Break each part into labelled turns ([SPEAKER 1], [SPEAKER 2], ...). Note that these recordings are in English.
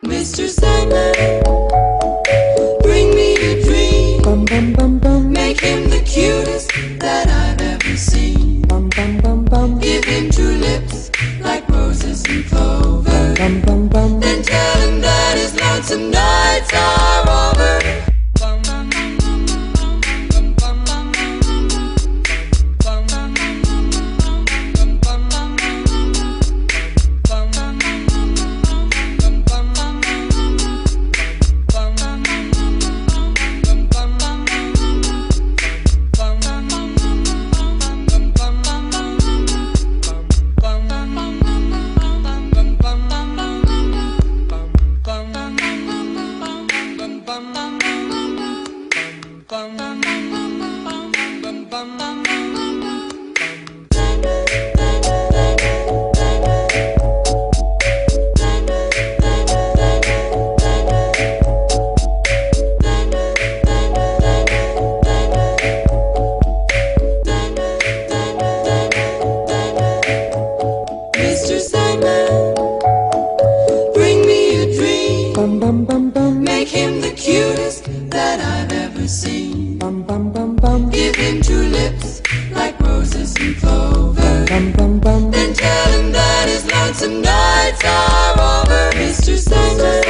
[SPEAKER 1] Mr. Sandman, bring me a dream. Make him the cutest that I've ever seen. Give him two lips like roses and clover. Then tell him that his lonesome nights are over. Mr. Sandman, bring me a dream. Make him the cutest that I've ever seen. Give him two lips like roses and clover. Then tell him that his lonesome nights are over. Mr. Sandman,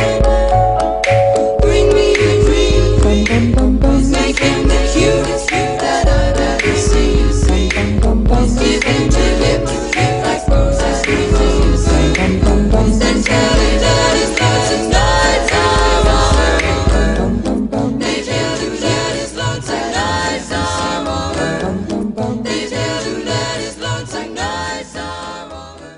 [SPEAKER 1] bring me a dream. Make him the cutest that I've ever seen. Give him two lips like roses and clover. Then tell him that his lonesome nights are over. They tell him that his lonesome nights are over. They tell him that his lonesome nights are over.